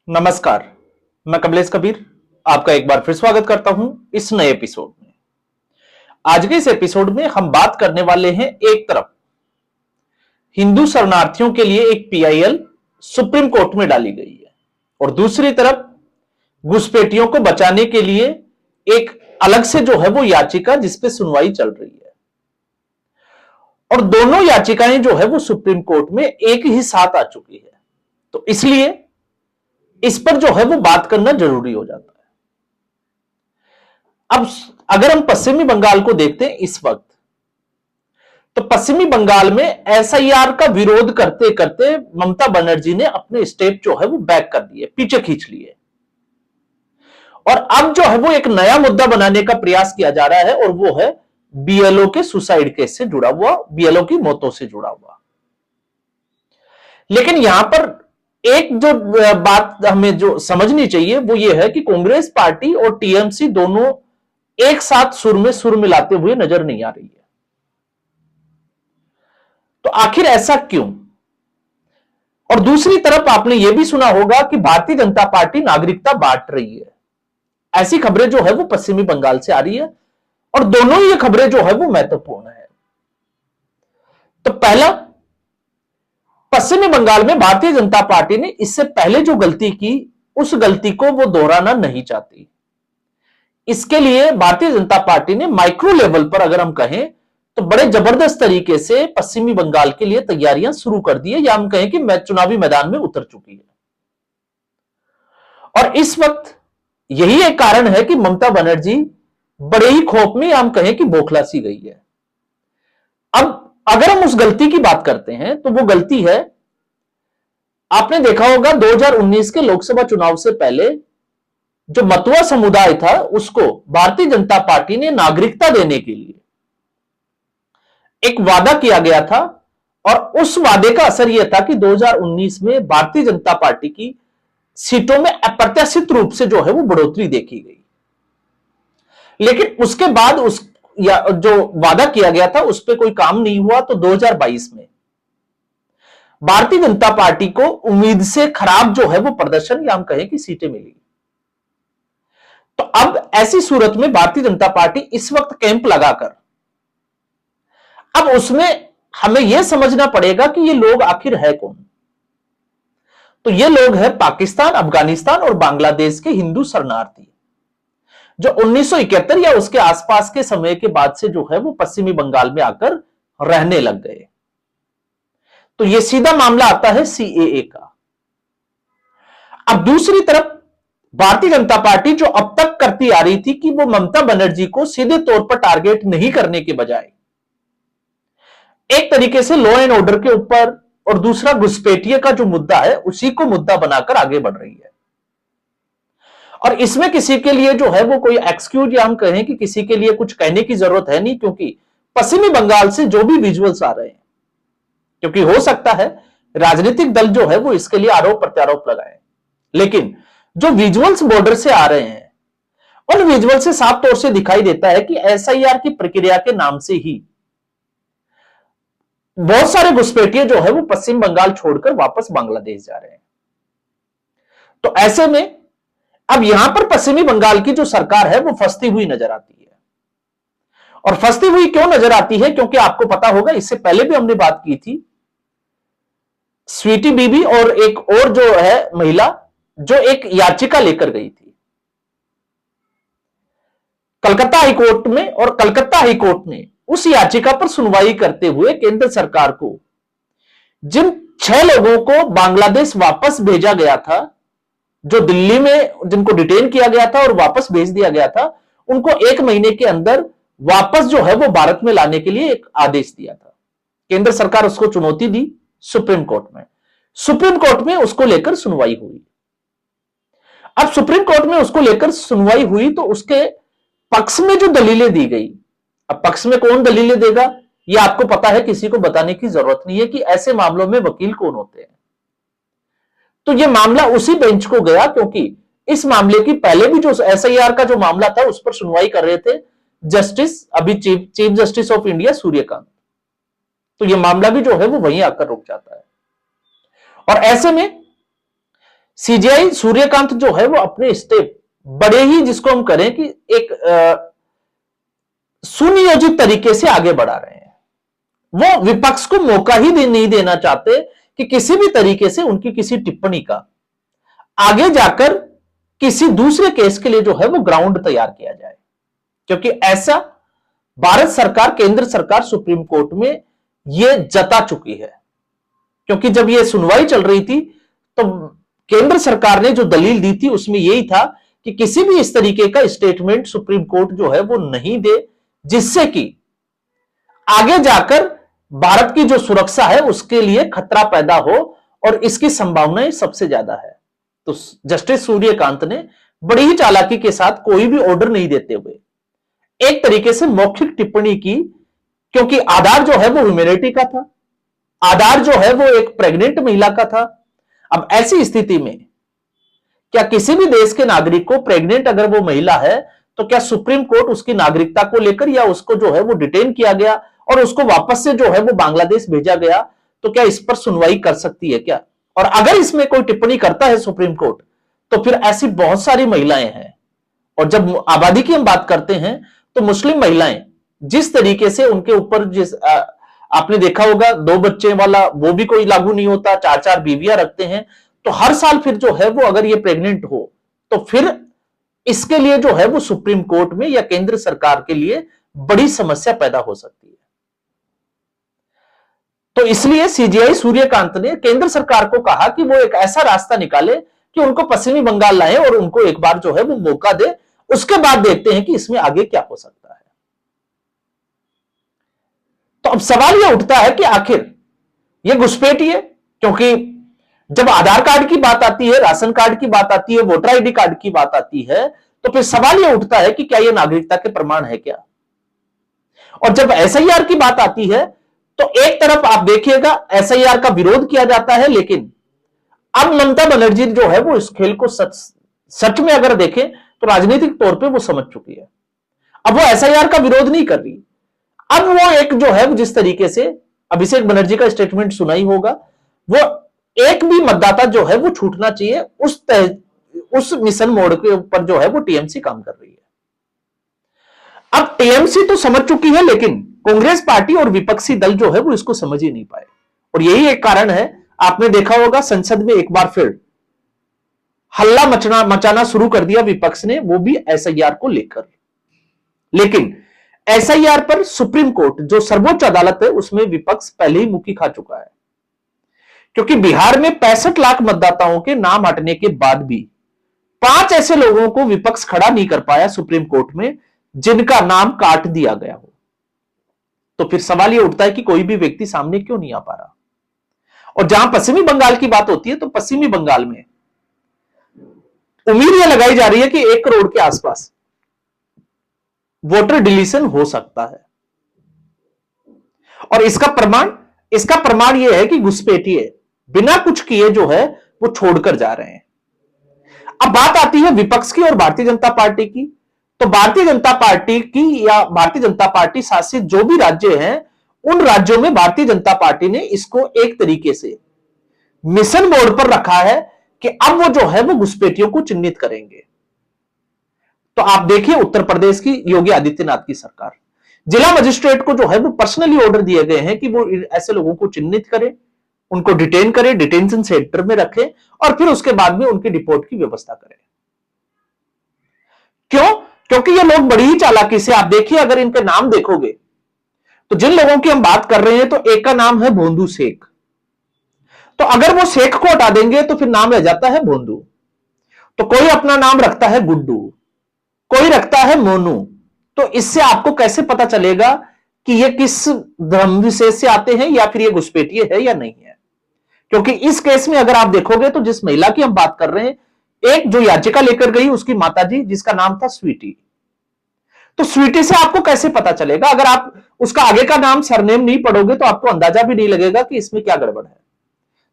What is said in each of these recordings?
नमस्कार। मैं कमलेश कबीर आपका एक बार फिर स्वागत करता हूं इस नए एपिसोड में। आज के इस एपिसोड में हम बात करने वाले हैं, एक तरफ हिंदू शरणार्थियों के लिए एक पीआईएल सुप्रीम कोर्ट में डाली गई है और दूसरी तरफ घुसपैठियों को बचाने के लिए एक अलग से जो है वो याचिका जिसपे सुनवाई चल रही है और दोनों याचिकाएं जो है वो सुप्रीम कोर्ट में एक ही साथ आ चुकी है। तो इसलिए इस पर जो है वो बात करना जरूरी हो जाता है। अब अगर हम पश्चिमी बंगाल को देखते हैं इस वक्त, तो पश्चिमी बंगाल में एसआईआर का विरोध करते करते ममता बनर्जी ने अपने स्टेप जो है वो बैक कर दिए, पीछे खींच लिए और अब जो है वो एक नया मुद्दा बनाने का प्रयास किया जा रहा है और वो है बीएलओ के सुसाइड केस से जुड़ा हुआ, बीएलओ की मौतों से जुड़ा हुआ। लेकिन यहां पर एक जो बात हमें जो समझनी चाहिए वो ये है कि कांग्रेस पार्टी और टीएमसी दोनों एक साथ सुर में सुर मिलाते हुए नजर नहीं आ रही है। तो आखिर ऐसा क्यों? और दूसरी तरफ आपने यह भी सुना होगा कि भारतीय जनता पार्टी नागरिकता बांट रही है। ऐसी खबरें जो है वो पश्चिमी बंगाल से आ रही है और दोनों ही ये खबरें जो है वो महत्वपूर्ण है। तो पहला, पश्चिमी बंगाल में भारतीय जनता पार्टी ने इससे पहले जो गलती की उस गलती को वो दोहराना नहीं चाहती। इसके लिए भारतीय जनता पार्टी ने माइक्रो लेवल पर अगर हम कहें तो बड़े जबरदस्त तरीके से पश्चिमी बंगाल के लिए तैयारियां शुरू कर दी है, या हम कहें कि चुनावी मैदान में उतर चुकी है। और इस वक्त यही एक कारण है कि ममता बनर्जी बड़े ही खौफ में, या हम कहें कि बौखला सी गई है। अब अगर हम उस गलती की बात करते हैं तो वो गलती है, आपने देखा होगा 2019 के लोकसभा चुनाव से पहले जो मतुआ समुदाय था उसको भारतीय जनता पार्टी ने नागरिकता देने के लिए एक वादा किया गया था और उस वादे का असर यह था कि 2019 में भारतीय जनता पार्टी की सीटों में अप्रत्याशित रूप से जो है वो बढ़ोतरी देखी गई। लेकिन उसके बाद उस या जो वादा किया गया था उस पर कोई काम नहीं हुआ। तो 2022 में भारतीय जनता पार्टी को उम्मीद से खराब जो है वो प्रदर्शन, या हम कहें कि सीटें मिली। तो अब ऐसी सूरत में भारतीय जनता पार्टी इस वक्त कैंप लगाकर अब उसमें हमें यह समझना पड़ेगा कि ये लोग आखिर है कौन। तो ये लोग हैं पाकिस्तान, अफगानिस्तान और बांग्लादेश के हिंदू शरणार्थी जो 1971 या उसके आसपास के समय के बाद से जो है वो पश्चिमी बंगाल में आकर रहने लग गए। तो ये सीधा मामला आता है सीएए का। अब दूसरी तरफ भारतीय जनता पार्टी जो अब तक करती आ रही थी कि वो ममता बनर्जी को सीधे तौर पर टारगेट नहीं करने के बजाय एक तरीके से लॉ एंड ऑर्डर के ऊपर और दूसरा घुसपैठिए का जो मुद्दा है उसी को मुद्दा बनाकर आगे बढ़ रही है। और इसमें किसी के लिए जो है वो कोई एक्सक्यूज, या हम कहें कि किसी के लिए कुछ कहने की जरूरत है नहीं, क्योंकि पश्चिमी बंगाल से जो भी विजुअल्स आ रहे हैं, क्योंकि हो सकता है राजनीतिक दल जो है वो इसके लिए आरोप प्रत्यारोप लगाए, लेकिन जो विजुअल्स बॉर्डर से आ रहे हैं उन विजुअल से साफ तौर से दिखाई देता है कि एसआईआर की प्रक्रिया के नाम से ही बहुत सारे घुसपैठिए जो है वो पश्चिम बंगाल छोड़कर वापस बांग्लादेश जा रहे हैं। तो ऐसे में अब यहां पर पश्चिमी बंगाल की जो सरकार है वो फंसती हुई नजर आती है। और फंसती हुई क्यों नजर आती है? क्योंकि आपको पता होगा, इससे पहले भी हमने बात की थी, स्वीटी बीबी और एक और जो है महिला जो एक याचिका लेकर गई थी कलकत्ता हाईकोर्ट में, और कलकत्ता हाईकोर्ट ने उस याचिका पर सुनवाई करते हुए केंद्र सरकार को जिन 6 लोगों को बांग्लादेश वापस भेजा गया था, जो दिल्ली में जिनको डिटेन किया गया था और वापस भेज दिया गया था, उनको 1 महीने के अंदर वापस जो है वो भारत में लाने के लिए एक आदेश दिया था। केंद्र सरकार उसको चुनौती दी सुप्रीम कोर्ट में। सुप्रीम कोर्ट में उसको लेकर सुनवाई हुई। अब सुप्रीम कोर्ट में उसको लेकर सुनवाई हुई तो उसके पक्ष में जो दलीलें दी गई, अब पक्ष में कौन दलीलें देगा ये आपको पता है, किसी को बताने की जरूरत नहीं है कि ऐसे मामलों में वकील कौन होते हैं। तो ये मामला उसी बेंच को गया, क्योंकि इस मामले की पहले भी जो एसआईआर का जो मामला था उस पर सुनवाई कर रहे थे जस्टिस, अभी chief justice of India Suryakant. तो ये मामला भी जो है वो वहीं आकर रुक जाता है। और ऐसे में सीजीआई सूर्यकांत जो है वो अपने स्टेप बड़े ही, जिसको हम करें कि एक सुनियोजित तरीके से आगे बढ़ा रहे हैं। वो विपक्ष को मौका ही नहीं देना चाहते कि किसी भी तरीके से उनकी किसी टिप्पणी का आगे जाकर किसी दूसरे केस के लिए जो है वो ग्राउंड तैयार किया जाए, क्योंकि ऐसा भारत सरकार, केंद्र सरकार सुप्रीम कोर्ट में यह जता चुकी है। क्योंकि जब यह सुनवाई चल रही थी तो केंद्र सरकार ने जो दलील दी थी उसमें यही था कि किसी भी इस तरीके का स्टेटमेंट सुप्रीम कोर्ट जो है वो नहीं दे, जिससे कि आगे जाकर भारत की जो सुरक्षा है उसके लिए खतरा पैदा हो, और इसकी संभावनाएं सबसे ज्यादा है। तो जस्टिस सूर्यकांत ने बड़ी ही चालाकी के साथ कोई भी ऑर्डर नहीं देते हुए एक तरीके से मौखिक टिप्पणी की, क्योंकि आधार जो है वो ह्यूमैनिटी का था, आधार जो है वो एक प्रेग्नेंट महिला का था। अब ऐसी स्थिति में क्या किसी भी देश के नागरिक को, प्रेग्नेंट अगर वो महिला है, तो क्या सुप्रीम कोर्ट उसकी नागरिकता को लेकर, या उसको जो है वो डिटेन किया गया और उसको वापस से जो है वो बांग्लादेश भेजा गया, तो क्या इस पर सुनवाई कर सकती है क्या? और अगर इसमें कोई टिप्पणी करता है सुप्रीम कोर्ट, तो फिर ऐसी बहुत सारी महिलाएं हैं। और जब आबादी की हम बात करते हैं तो मुस्लिम महिलाएं जिस तरीके से उनके ऊपर, जिस आपने देखा होगा 2 बच्चे वाला वो भी कोई लागू नहीं होता, 4-4 बीवियां रखते हैं, तो हर साल फिर जो है वो अगर ये प्रेग्नेंट हो तो फिर इसके लिए जो है वो सुप्रीम कोर्ट में या केंद्र सरकार के लिए बड़ी समस्या पैदा हो सकती है। तो इसलिए सीजीआई सूर्यकांत ने केंद्र सरकार को कहा कि वो एक ऐसा रास्ता निकाले कि उनको पश्चिमी बंगाल लाए और उनको एक बार जो है वो मौका दे, उसके बाद देखते हैं कि इसमें आगे क्या हो सकता है। तो अब सवाल यह उठता है कि आखिर यह घुसपैठी है, क्योंकि जब आधार कार्ड की बात आती है, राशन कार्ड की बात आती है, वोटर आईडी कार्ड की बात आती है, तो फिर सवाल यह उठता है कि क्या यह नागरिकता के प्रमाण है क्या? और जब एसआईआर की बात आती है तो एक तरफ आप देखिएगा एसआईआर का विरोध किया जाता है, लेकिन अब ममता बनर्जी जो है वो इस खेल को सच में अगर देखें तो राजनीतिक तौर पे वो समझ चुकी है। अब वो एसआईआर का विरोध नहीं कर रही। अब वो एक जो है जिस तरीके से अभिषेक बनर्जी का स्टेटमेंट सुना ही होगा, वो एक भी मतदाता जो है वो छूटना चाहिए, उस मिशन मोड के ऊपर जो है वो टीएमसी काम कर रही है। अब टीएमसी तो समझ चुकी है, लेकिन कांग्रेस पार्टी और विपक्षी दल जो है वो इसको समझ ही नहीं पाए, और यही एक कारण है। आपने देखा होगा संसद में एक बार फिर हल्ला मचाना शुरू कर दिया विपक्ष ने, वो भी एसआईआर को लेकर। लेकिन एसआईआर पर सुप्रीम कोर्ट जो सर्वोच्च अदालत है उसमें विपक्ष पहले ही मुक्की खा चुका है, क्योंकि बिहार में 65 लाख मतदाताओं के नाम हटने के बाद भी 5 ऐसे लोगों को विपक्ष खड़ा नहीं कर पाया सुप्रीम कोर्ट में जिनका नाम काट दिया गया हो। तो फिर सवाल यह उठता है कि कोई भी व्यक्ति सामने क्यों नहीं आ पा रहा? और जहां पश्चिमी बंगाल की बात होती है तो पश्चिमी बंगाल में उम्मीद यह लगाई जा रही है कि 1 करोड़ के आसपास वोटर डिलीशन हो सकता है, और इसका प्रमाण यह है कि घुसपैठिए बिना कुछ किए जो है वो छोड़कर जा रहे हैं। अब बात आती है विपक्ष की और भारतीय जनता पार्टी की। तो भारतीय जनता पार्टी की या भारतीय जनता पार्टी शासित जो भी राज्य हैं, उन राज्यों में भारतीय जनता पार्टी ने इसको एक तरीके से मिशन मोड पर रखा है कि अब वो जो है वो घुसपैठियों को चिन्हित करेंगे। तो आप देखिए उत्तर प्रदेश की योगी आदित्यनाथ की सरकार, जिला मजिस्ट्रेट को जो है वो पर्सनली ऑर्डर दिए गए हैं कि वो ऐसे लोगों को चिन्हित करें, उनको डिटेन करें, डिटेंशन सेंटर में रखें, और फिर उसके बाद में उनकी डिपोर्ट की व्यवस्था करें। क्यों? क्योंकि ये लोग बड़ी ही चालाकी से, आप देखिए अगर इनके नाम देखोगे तो जिन लोगों की हम बात कर रहे हैं, तो एक का नाम है भोंदू शेख। तो अगर वो शेख को हटा देंगे तो फिर नाम रह जाता है भोंदू। तो कोई अपना नाम रखता है गुड्डू, कोई रखता है मोनू। तो इससे आपको कैसे पता चलेगा कि ये किस धर्म विशेष से आते हैं या फिर ये घुसपैठिए है या नहीं है? क्योंकि इस केस में अगर आप देखोगे तो जिस महिला की हम बात कर रहे हैं, एक जो याचिका लेकर गई उसकी माताजी, जिसका नाम था स्वीटी। तो स्वीटी से आपको कैसे पता चलेगा? अगर आप उसका आगे का नाम सरनेम नहीं पढ़ोगे तो आपको अंदाजा भी नहीं लगेगा कि इसमें क्या गड़बड़ है।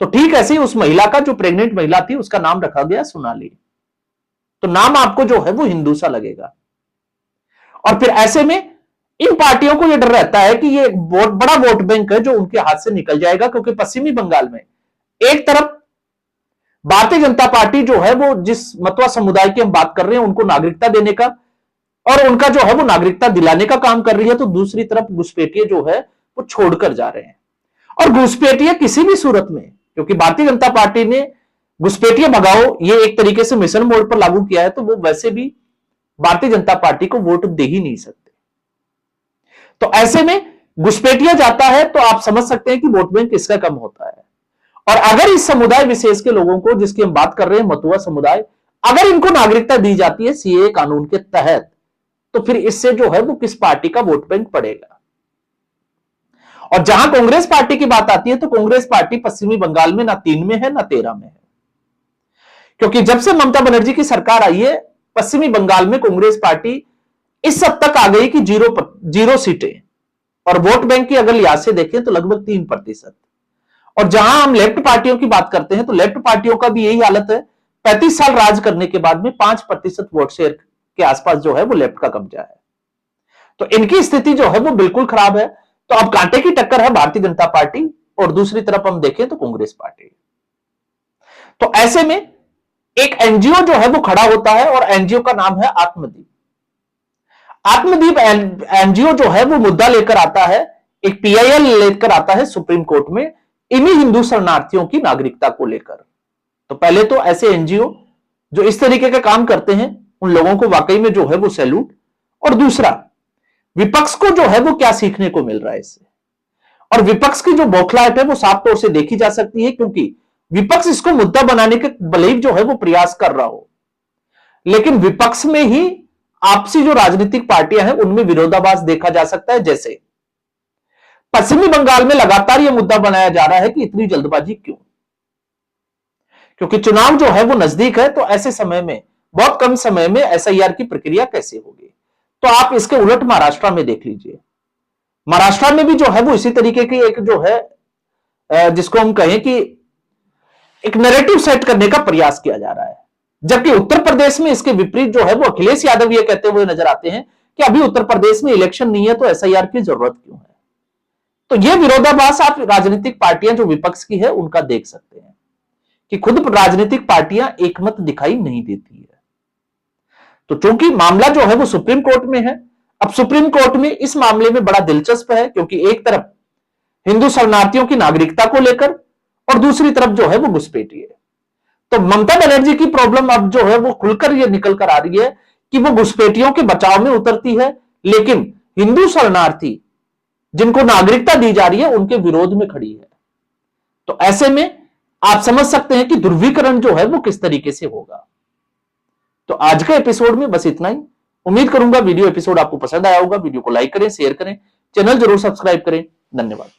तो ठीक ऐसे ही उस महिला का, जो प्रेग्नेंट महिला थी, उसका नाम रखा गया सोनाली। तो नाम आपको जो है वो हिंदू सा लगेगा। और फिर ऐसे में इन पार्टियों को यह डर रहता है कि ये बहुत बड़ा वोट बैंक है जो उनके हाथ से निकल जाएगा, क्योंकि पश्चिमी बंगाल में एक तरफ भारतीय जनता पार्टी जो है वो जिस मतवा समुदाय की हम बात कर रहे हैं उनको नागरिकता देने का और उनका जो है वो नागरिकता दिलाने का काम कर रही है, तो दूसरी तरफ घुसपैठिए जो है वो छोड़कर जा रहे हैं। और घुसपैठिए किसी भी सूरत में, क्योंकि भारतीय जनता पार्टी ने घुसपैठिए भगाओ ये एक तरीके से मिशन मोड पर लागू किया है, तो वो वैसे भी भारतीय जनता पार्टी को वोट दे ही नहीं सकते। तो ऐसे में घुसपैठिया जाता है तो आप समझ सकते हैं कि वोट बैंक किसका कम होता है। और अगर इस समुदाय विशेष के लोगों को, जिसकी हम बात कर रहे हैं मतुआ समुदाय, अगर इनको नागरिकता दी जाती है सीएए कानून के तहत, तो फिर इससे जो है वो किस पार्टी का वोट बैंक पड़ेगा। और जहां कांग्रेस पार्टी की बात आती है तो कांग्रेस पार्टी पश्चिमी बंगाल में ना 3 में है ना 13 में है, क्योंकि जब से ममता बनर्जी की सरकार आई है पश्चिमी बंगाल में कांग्रेस पार्टी इस हद तक आ गई कि जीरो सीटें, और वोट बैंक की अगर लिहाज से देखें तो लगभग 3%। और जहां हम लेफ्ट पार्टियों की बात करते हैं तो लेफ्ट पार्टियों का भी यही हालत है, 35 साल राज करने के बाद में 5% वोट शेयर के आसपास जो है वो लेफ्ट का कब्जा है। तो इनकी स्थिति जो है वो बिल्कुल खराब है। तो अब कांटे की टक्कर है भारतीय जनता पार्टी और दूसरी तरफ हम देखें तो कांग्रेस पार्टी। तो ऐसे में एक एनजीओ जो है वो खड़ा होता है और एनजीओ का नाम है आत्मदीप। आत्मदीप एनजीओ जो है वो मुद्दा लेकर आता है, एक पीआईएल लेकर आता है सुप्रीम कोर्ट में इन्हीं हिंदू शरणार्थियों की नागरिकता को लेकर। तो पहले तो ऐसे एनजीओ जो इस तरीके का काम करते हैं उन लोगों को वाकई में जो है वो सैल्यूट। और दूसरा, विपक्ष को जो है वो क्या सीखने को मिल रहा है इससे, और विपक्ष की जो बौखलाहट है वो साफ तौर से देखी जा सकती है, क्योंकि विपक्ष इसको मुद्दा बनाने के बलैव जो है वो प्रयास कर रहा हो, लेकिन विपक्ष में ही आपसी जो राजनीतिक पार्टियां हैं उनमें विरोधाभास देखा जा सकता है। जैसे पश्चिमी बंगाल में लगातार यह मुद्दा बनाया जा रहा है कि इतनी जल्दबाजी क्यों, क्योंकि चुनाव जो है वो नजदीक है, तो ऐसे समय में बहुत कम समय में एसआईआर की प्रक्रिया कैसे होगी। तो आप इसके उलट महाराष्ट्र में देख लीजिए, महाराष्ट्र में भी जो है वो इसी तरीके की एक जो है जिसको हम कहें कि एक नैरेटिव सेट करने का प्रयास किया जा रहा है, जबकि उत्तर प्रदेश में इसके विपरीत जो है वो अखिलेश यादव ये कहते हुए नजर आते हैं कि अभी उत्तर प्रदेश में इलेक्शन नहीं है तो एसआईआर की जरूरत क्यों है। तो ये विरोधाभास आप राजनीतिक पार्टियां जो विपक्ष की है उनका देख सकते हैं कि खुद राजनीतिक पार्टियां एकमत दिखाई नहीं देती है। तो चूंकि मामला जो है वो सुप्रीम कोर्ट में है, अब सुप्रीम कोर्ट में इस मामले में बड़ा दिलचस्प है, क्योंकि एक तरफ हिंदू शरणार्थियों की नागरिकता को लेकर और दूसरी तरफ जो है वो घुसपैठिए। तो ममता बनर्जी की प्रॉब्लम अब जो है वो खुलकर ये निकल कर आ रही है कि वो घुसपैठियों के बचाव में उतरती है, लेकिन हिंदू शरणार्थी जिनको नागरिकता दी जा रही है उनके विरोध में खड़ी है। तो ऐसे में आप समझ सकते हैं कि ध्रुवीकरण जो है वो किस तरीके से होगा। तो आज के एपिसोड में बस इतना ही। उम्मीद करूंगा वीडियो एपिसोड आपको पसंद आया होगा। वीडियो को लाइक करें, शेयर करें, चैनल जरूर सब्सक्राइब करें। धन्यवाद।